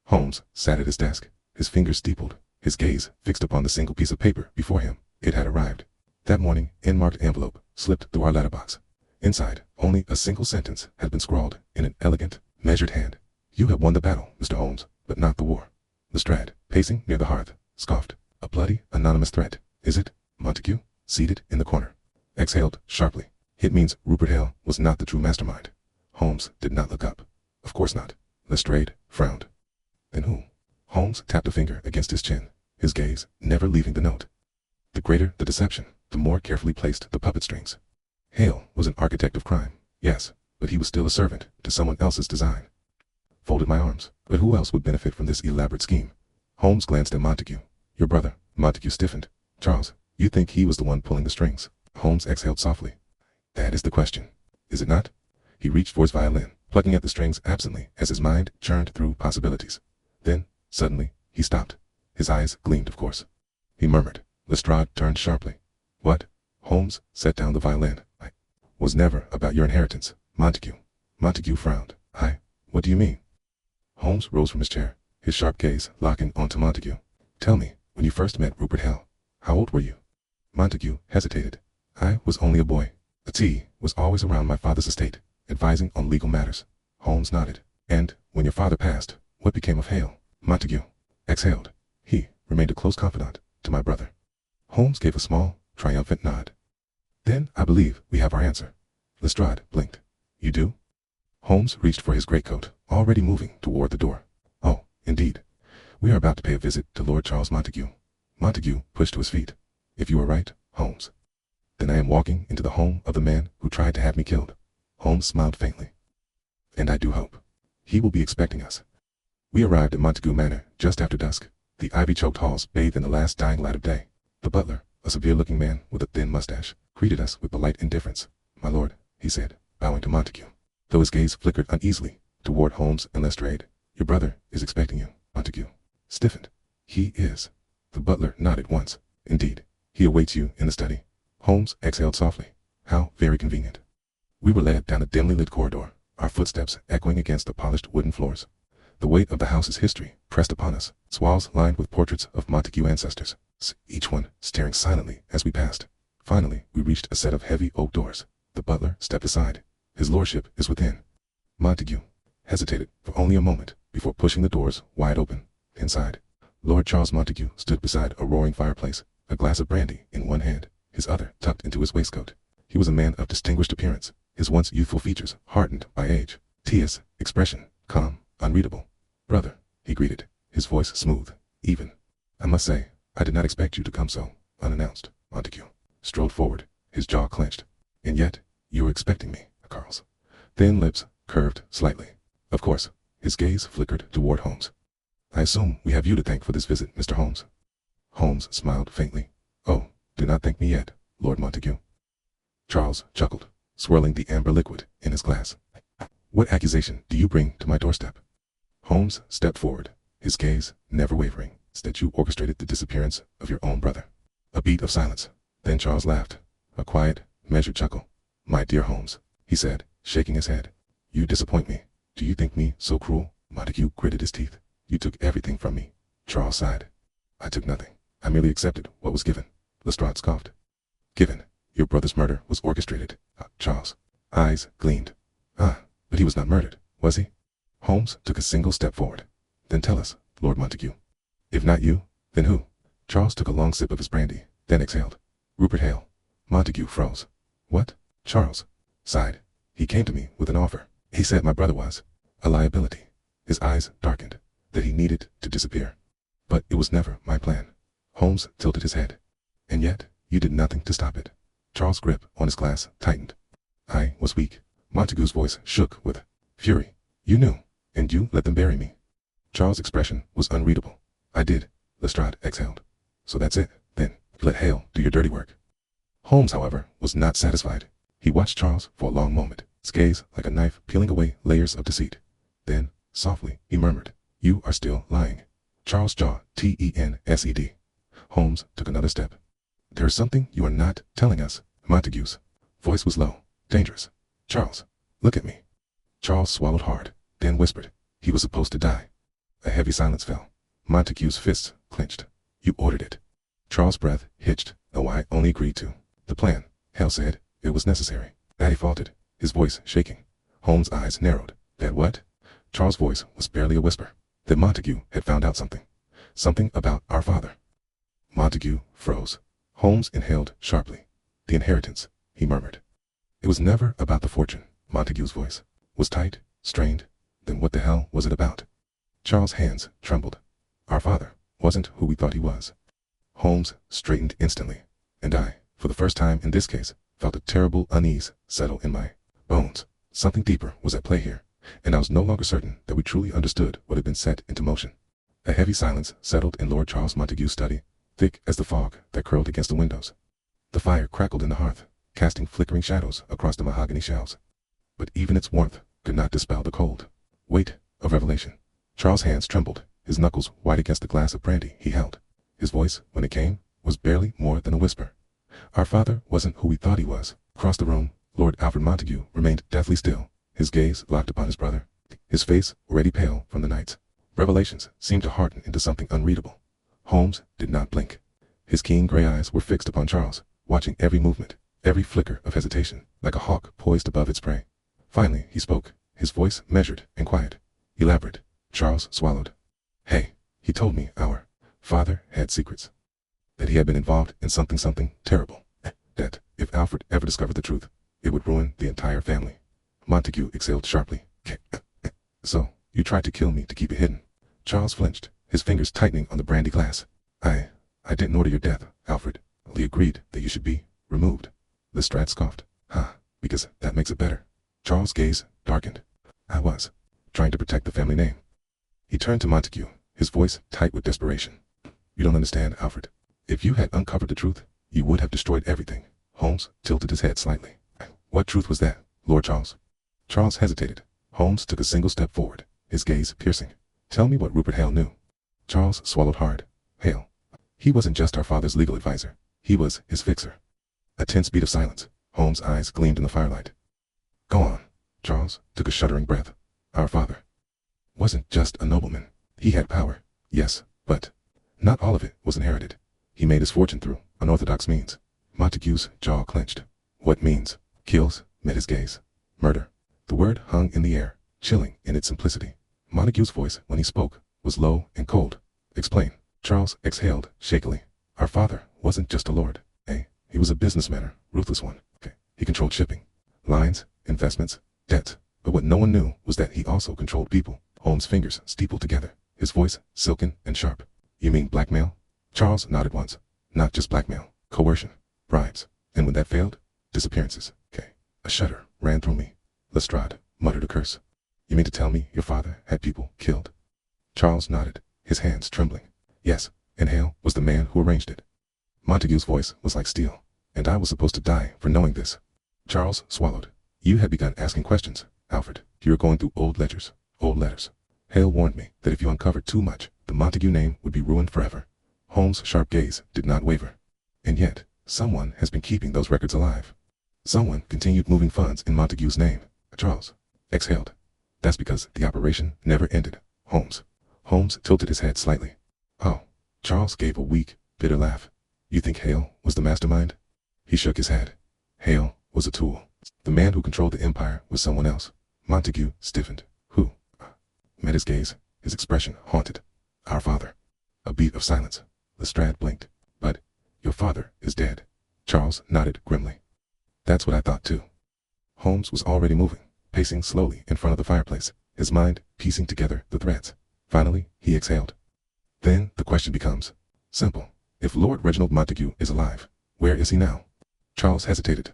Holmes sat at his desk, his fingers steepled, his gaze fixed upon the single piece of paper before him. It had arrived. That morning, an unmarked envelope slipped through our letterbox. Inside, only a single sentence had been scrawled in an elegant, measured hand. You have won the battle, Mr. Holmes, but not the war. Lestrade, pacing near the hearth, scoffed. A bloody, anonymous threat, is it? Montague, seated in the corner, exhaled sharply. It means Rupert Hale was not the true mastermind. Holmes did not look up. Of course not. Lestrade frowned. Then who? Holmes tapped a finger against his chin, his gaze never leaving the note. The greater the deception, the more carefully placed the puppet strings. Hale was an architect of crime, yes, but he was still a servant to someone else's design. Folded my arms. But who else would benefit from this elaborate scheme? Holmes glanced at Montague. Your brother. Montague stiffened. Charles, you think he was the one pulling the strings? Holmes exhaled softly. That is the question, is it not? He reached for his violin, plucking at the strings absently as his mind churned through possibilities. Then, suddenly, he stopped. His eyes gleamed, of course. He murmured. Lestrade turned sharply. What? Holmes set down the violin. I was never about your inheritance, Montague. Montague frowned. What do you mean? Holmes rose from his chair, his sharp gaze locking onto Montague. Tell me, when you first met Rupert Hale, how old were you? Montague hesitated. I was only a boy. The T was always around my father's estate, advising on legal matters. Holmes nodded. And, when your father passed, what became of Hale? Montague exhaled. He remained a close confidant to my brother. Holmes gave a small, triumphant nod. Then I believe we have our answer. Lestrade blinked. You do? Holmes reached for his greatcoat, already moving toward the door. Oh, indeed. We are about to pay a visit to Lord Charles Montague. Montague pushed to his feet. If you are right, Holmes, then I am walking into the home of the man who tried to have me killed. Holmes smiled faintly. And I do hope he will be expecting us. We arrived at Montague Manor just after dusk, the ivy-choked halls bathed in the last dying light of day. The butler, a severe-looking man with a thin mustache, greeted us with polite indifference. My lord, he said, bowing to Montague, though his gaze flickered uneasily toward Holmes and Lestrade. Your brother is expecting you. Montague stiffened. He is. The butler nodded once. Indeed, he awaits you in the study. Holmes exhaled softly. How very convenient. We were led down a dimly lit corridor, our footsteps echoing against the polished wooden floors. The weight of the house's history pressed upon us, its walls lined with portraits of Montague ancestors, each one staring silently as we passed. Finally, we reached a set of heavy oak doors. The butler stepped aside. His lordship is within. Montague hesitated for only a moment before pushing the doors wide open. Inside, Lord Charles Montague stood beside a roaring fireplace, a glass of brandy in one hand, his other tucked into his waistcoat. He was a man of distinguished appearance, his once youthful features hardened by age. Tia's expression, calm, unreadable. "Brother," he greeted, his voice smooth, even. "I must say, I did not expect you to come so unannounced." Montague strode forward, his jaw clenched. "And yet, you were expecting me." Carl's thin lips curved slightly. "Of course." His gaze flickered toward Holmes. "I assume we have you to thank for this visit, Mr. Holmes." Holmes smiled faintly. "Oh, do not thank me yet, Lord Montague." Charles chuckled, swirling the amber liquid in his glass. "What accusation do you bring to my doorstep?" Holmes stepped forward, his gaze never wavering. "That you orchestrated the disappearance of your own brother." A beat of silence. Then Charles laughed, a quiet, measured chuckle. "My dear Holmes," he said, shaking his head, "you disappoint me. Do you think me so cruel?" Montague gritted his teeth. "You took everything from me." Charles sighed. "I took nothing. I merely accepted what was given." Lestrade scoffed. "Given? Your brother's murder was orchestrated." Charles' eyes gleamed. But he was not murdered, was he?" Holmes took a single step forward. "Then tell us, Lord Montague. If not you, then who?" Charles took a long sip of his brandy, then exhaled. "Rupert Hale." Montague froze. "What?" Charles sighed. "He came to me with an offer. He said my brother was a liability." His eyes darkened, that he needed to disappear. "But it was never my plan." Holmes tilted his head. "And yet, you did nothing to stop it." Charles' grip on his glass tightened. "I was weak." Montague's voice shook with fury. "You knew, and you let them bury me." Charles' expression was unreadable. "I did." Lestrade exhaled. "So that's it, then. You let Hale do your dirty work." Holmes, however, was not satisfied. He watched Charles for a long moment, his gaze like a knife peeling away layers of deceit. Then, softly, he murmured, "You are still lying." Charles' jaw tensed. Holmes took another step. "There is something you are not telling us." Montague's voice was low, dangerous. "Charles, look at me." Charles swallowed hard, then whispered, "He was supposed to die." A heavy silence fell. Montague's fists clenched. "You ordered it." Charles' breath hitched. "No, I only agreed to the plan." Hale said it was necessary. That he faltered, his voice shaking. Holmes' eyes narrowed. "That what?" Charles' voice was barely a whisper. That Montague had found out something. Something about our father. Montague froze. Holmes inhaled sharply. "The inheritance," he murmured. "It was never about the fortune." Montague's voice was tight, strained. "Then what the hell was it about?" Charles' hands trembled. "Our father wasn't who we thought he was." Holmes straightened instantly, and I, for the first time in this case, felt a terrible unease settle in my bones. Something deeper was at play here, and I was no longer certain that we truly understood what had been set into motion. A heavy silence settled in Lord Charles Montague's study, thick as the fog that curled against the windows. The fire crackled in the hearth, casting flickering shadows across the mahogany shelves. But even its warmth could not dispel the cold weight of revelation. Charles' hands trembled, his knuckles white against the glass of brandy he held. His voice, when it came, was barely more than a whisper. "Our father wasn't who we thought he was." Across the room, Lord Alfred Montague remained deathly still, his gaze locked upon his brother, his face already pale from the night's revelations seemed to harden into something unreadable. Holmes did not blink. His keen gray eyes were fixed upon Charles, watching every movement, every flicker of hesitation, like a hawk poised above its prey. Finally, he spoke, his voice measured and quiet. "Elaborate." Charles swallowed. "Hey, he told me our father had secrets. That he had been involved in something terrible. That, if Alfred ever discovered the truth, it would ruin the entire family." Montague exhaled sharply. "So, you tried to kill me to keep it hidden." Charles flinched, his fingers tightening on the brandy glass. I didn't order your death, Alfred. Lee agreed that you should be removed." Lestrade scoffed. Because that makes it better." Charles' gaze darkened. "I was trying to protect the family name." He turned to Montague, his voice tight with desperation. "You don't understand, Alfred. If you had uncovered the truth, you would have destroyed everything." Holmes tilted his head slightly. "What truth was that, Lord Charles?" Charles hesitated. Holmes took a single step forward, his gaze piercing. "Tell me what Rupert Hale knew." Charles swallowed hard. "Hale. He wasn't just our father's legal advisor. He was his fixer." A tense beat of silence. Holmes' eyes gleamed in the firelight. "Go on." Charles took a shuddering breath. "Our father wasn't just a nobleman. He had power, yes, but not all of it was inherited. He made his fortune through unorthodox means." Montague's jaw clenched. "What means?" Kills met his gaze. "Murder." The word hung in the air, chilling in its simplicity. Montague's voice, when he spoke, was low and cold. "Explain." Charles exhaled shakily. "Our father wasn't just a lord, He was a businessman, a ruthless one. He controlled shipping, lines, investments, debts. But what no one knew was that he also controlled people. Holmes' fingers steepled together, his voice silken and sharp. You mean blackmail? Charles nodded once. Not just blackmail, coercion, bribes. And when that failed, disappearances. A shudder ran through me. Lestrade muttered a curse. You mean to tell me your father had people killed? Charles nodded, his hands trembling. Yes, and Hale was the man who arranged it. Montague's voice was like steel, and I was supposed to die for knowing this. Charles swallowed. You had begun asking questions, Alfred. You were going through old ledgers, old letters. Hale warned me that if you uncovered too much, the Montague name would be ruined forever. Holmes' sharp gaze did not waver. And yet, someone has been keeping those records alive. Someone continued moving funds in Montague's name. Charles exhaled. That's because the operation never ended. Holmes. Holmes tilted his head slightly. Oh. Charles gave a weak, bitter laugh. You think Hale was the mastermind? He shook his head. Hale was a tool. The man who controlled the empire was someone else. Montague stiffened. Who? Met his gaze, his expression haunted. Our father. A beat of silence. Lestrade blinked. But your father is dead. Charles nodded grimly. That's what I thought too. Holmes was already moving, pacing slowly in front of the fireplace, his mind piecing together the threads. Finally, he exhaled. Then the question becomes simple. If Lord Reginald Montague is alive, where is he now? Charles hesitated.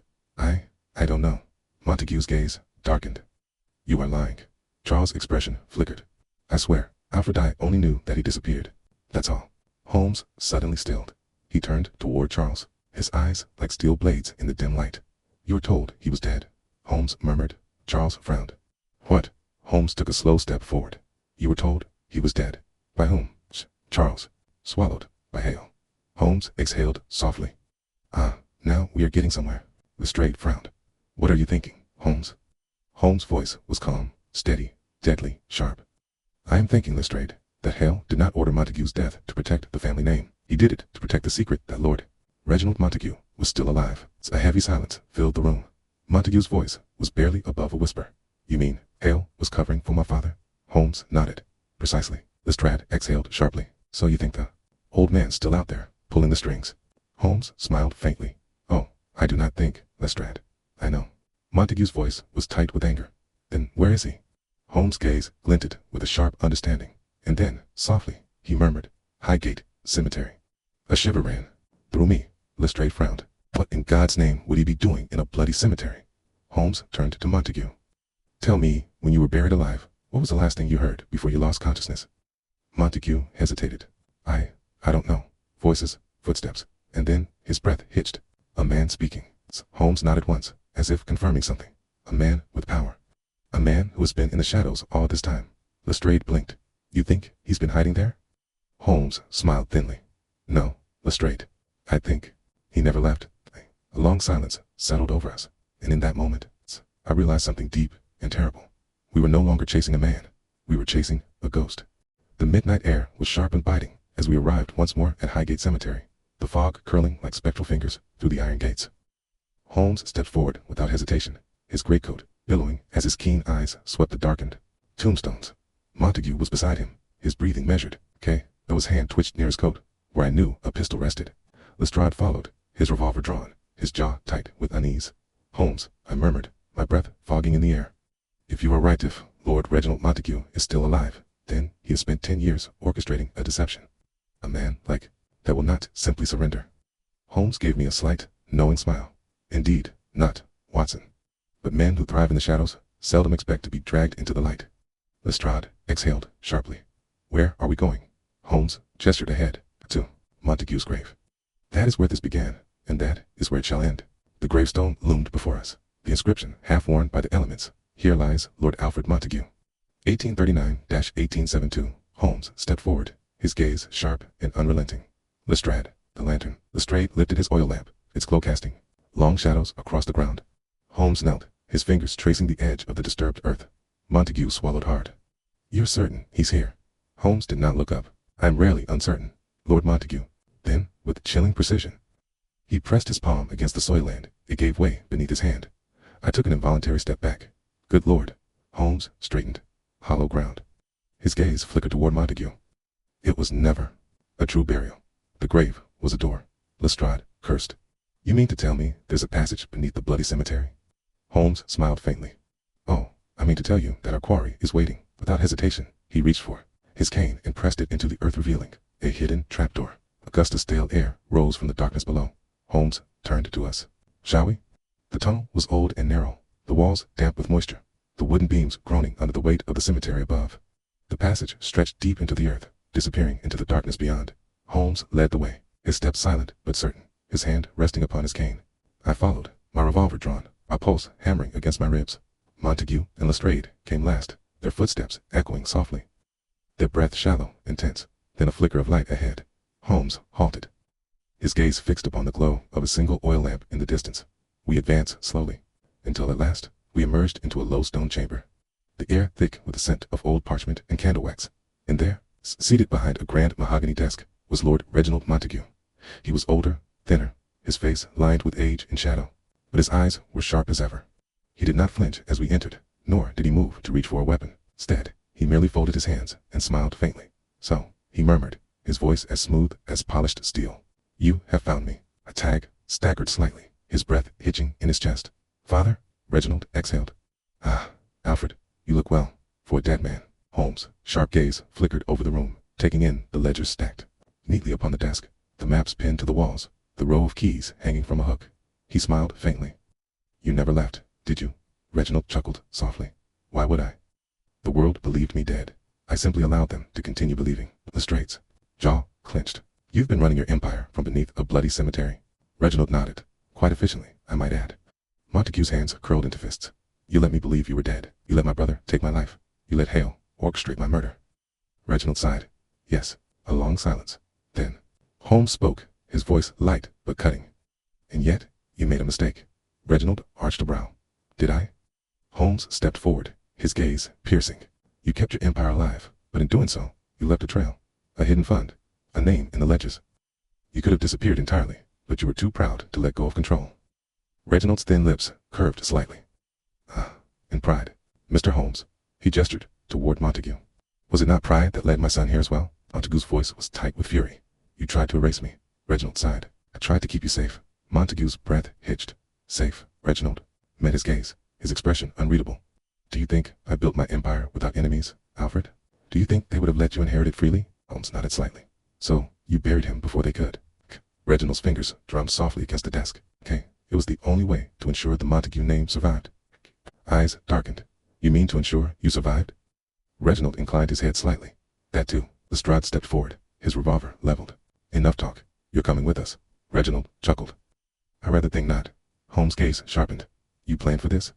I don't know. Montague's gaze darkened. You are lying. Charles' expression flickered. I swear, Alfred, I only knew that he disappeared. That's all. Holmes suddenly stilled. He turned toward Charles, his eyes like steel blades in the dim light. You were told he was dead, Holmes murmured. Charles frowned. What? Holmes took a slow step forward. You were told he was dead. By whom? Charles. Swallowed. By Hale. Holmes exhaled softly. Now we are getting somewhere. Lestrade frowned. What are you thinking, Holmes? Holmes' voice was calm, steady, deadly, sharp. I am thinking, Lestrade, that Hale did not order Montague's death to protect the family name. He did it to protect the secret that Lord Reginald Montague was still alive. A heavy silence filled the room. Montague's voice was barely above a whisper. You mean Hale was covering for my father? Holmes nodded. Precisely. Lestrade exhaled sharply. So you think the old man's still out there, pulling the strings? Holmes smiled faintly. Oh, I do not think, Lestrade. I know. Montague's voice was tight with anger. Then where is he? Holmes' gaze glinted with a sharp understanding. And then, softly, he murmured, Highgate Cemetery. A shiver ran through me. Lestrade frowned. What in God's name would he be doing in a bloody cemetery? Holmes turned to Montague. Tell me, when you were buried alive, what was the last thing you heard before you lost consciousness? Montague hesitated. I don't know. Voices, footsteps, and then his breath hitched. A man speaking. Holmes nodded once, as if confirming something. A man with power. A man who has been in the shadows all this time. Lestrade blinked. You think he's been hiding there? Holmes smiled thinly. No, Lestrade. I think he never left. A long silence settled over us, and in that moment, I realized something deep and terrible. We were no longer chasing a man. We were chasing a ghost. The midnight air was sharp and biting as we arrived once more at Highgate Cemetery, the fog curling like spectral fingers through the iron gates. Holmes stepped forward without hesitation, his greatcoat billowing as his keen eyes swept the darkened tombstones. Montague was beside him, his breathing measured, though his hand twitched near his coat, where I knew a pistol rested. Lestrade followed, his revolver drawn, his jaw tight with unease. Holmes, I murmured, my breath fogging in the air. If you are right, if Lord Reginald Montague is still alive, then he has spent 10 years orchestrating a deception. A man like that will not simply surrender. Holmes gave me a slight, knowing smile. Indeed, not, Watson. But men who thrive in the shadows seldom expect to be dragged into the light. Lestrade exhaled sharply. Where are we going? Holmes gestured ahead, to Montague's grave. That is where this began, and that is where it shall end. The gravestone loomed before us, the inscription half worn by the elements. Here lies Lord Alfred Montague. 1839-1872. Holmes stepped forward, his gaze sharp and unrelenting. Lestrade, the lantern. Lestrade lifted his oil lamp, its glow casting long shadows across the ground. Holmes knelt, his fingers tracing the edge of the disturbed earth. Montague swallowed hard. You're certain he's here? Holmes did not look up. I'm rarely uncertain, Lord Montague. Then, with chilling precision, he pressed his palm against the soil land. It gave way beneath his hand. I took an involuntary step back. Good Lord. Holmes straightened. Hollow ground. His gaze flickered toward Montague. It was never a true burial. The grave was a door. Lestrade cursed. You mean to tell me there's a passage beneath the bloody cemetery? Holmes smiled faintly. Oh, I mean to tell you that our quarry is waiting. Without hesitation, he reached for his cane and pressed it into the earth, revealing a hidden trapdoor. A gust of stale air rose from the darkness below. Holmes turned to us. Shall we? The tunnel was old and narrow, the walls damp with moisture, the wooden beams groaning under the weight of the cemetery above. The passage stretched deep into the earth, disappearing into the darkness beyond. Holmes led the way, his steps silent but certain, his hand resting upon his cane. I followed, my revolver drawn, my pulse hammering against my ribs. Montague and Lestrade came last, their footsteps echoing softly. Their breath shallow, intense, then a flicker of light ahead. Holmes halted, his gaze fixed upon the glow of a single oil lamp in the distance. We advanced slowly, until at last we emerged into a low stone chamber, the air thick with the scent of old parchment and candle wax. And there, seated behind a grand mahogany desk, was Lord Reginald Montague. He was older, thinner, his face lined with age and shadow, but his eyes were sharp as ever. He did not flinch as we entered, nor did he move to reach for a weapon. Instead, he merely folded his hands and smiled faintly. So, he murmured, his voice as smooth as polished steel. You have found me. A tag staggered slightly, his breath hitching in his chest. Father? Reginald exhaled. Ah, Alfred, you look well, for a dead man. Holmes' sharp gaze flickered over the room, taking in the ledgers stacked neatly upon the desk, the maps pinned to the walls, the row of keys hanging from a hook. He smiled faintly. You never left, did you? Reginald chuckled softly. Why would I? The world believed me dead. I simply allowed them to continue believing. Lestrade's jaw clenched. You've been running your empire from beneath a bloody cemetery. Reginald nodded, quite efficiently, I might add. Montague's hands curled into fists. You let me believe you were dead. You let my brother take my life. You let Hale orchestrate my murder. Reginald sighed. Yes, a long silence. Then, Holmes spoke, his voice light but cutting. And yet, you made a mistake. Reginald arched a brow. Did I? Holmes stepped forward, his gaze piercing. You kept your empire alive, but in doing so, you left a trail, a hidden fund, a name in the ledgers. You could have disappeared entirely, but you were too proud to let go of control. Reginald's thin lips curved slightly. Ah, and pride. Mr. Holmes, he gestured toward Montague. Was it not pride that led my son here as well? Montague's voice was tight with fury. You tried to erase me. Reginald sighed. I tried to keep you safe. Montague's breath hitched. Safe. Reginald met his gaze, his expression unreadable. Do you think I built my empire without enemies, Alfred? Do you think they would have let you inherit it freely? Holmes nodded slightly. So, you buried him before they could. Reginald's fingers drummed softly against the desk. Okay, it was the only way to ensure the Montague name survived. Eyes darkened. You mean to ensure you survived? Reginald inclined his head slightly. That too. Lestrade stepped forward, his revolver leveled. Enough talk. You're coming with us. Reginald chuckled. I rather think not. Holmes' gaze sharpened. You planned for this?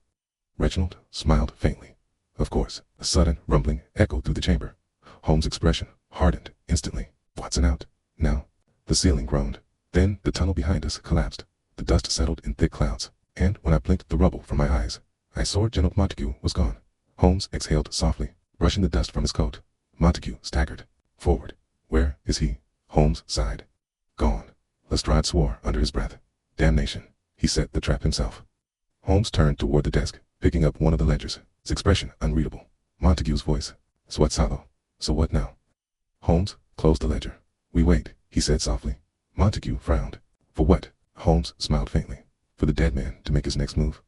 Reginald smiled faintly. Of course. A sudden rumbling echoed through the chamber. Holmes' expression hardened instantly. Watson out. Now. The ceiling groaned. Then the tunnel behind us collapsed. The dust settled in thick clouds, and when I blinked the rubble from my eyes, I saw General Montague was gone. Holmes exhaled softly, brushing the dust from his coat. Montague staggered forward. Where is he? Holmes sighed. Gone. Lestrade swore under his breath. Damnation. He set the trap himself. Holmes turned toward the desk, picking up one of the ledgers, his expression unreadable. Montague's voice. Swatsalo. So what now? Holmes closed the ledger. We wait, he said softly. Montague frowned. For what? Holmes smiled faintly. For the dead man to make his next move.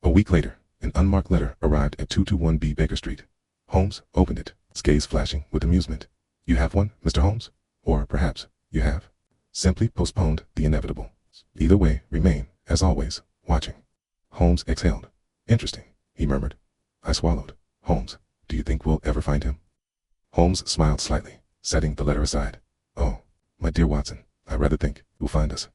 A week later, an unmarked letter arrived at 221B Baker Street. Holmes opened it, his gaze flashing with amusement. You have one, Mr. Holmes? Or perhaps you have simply postponed the inevitable. Either way, remain, as always, watching. Holmes exhaled. Interesting, he murmured. I swallowed. Holmes, do you think we'll ever find him? Holmes smiled slightly, setting the letter aside. Oh, my dear Watson, I rather think you'll find us.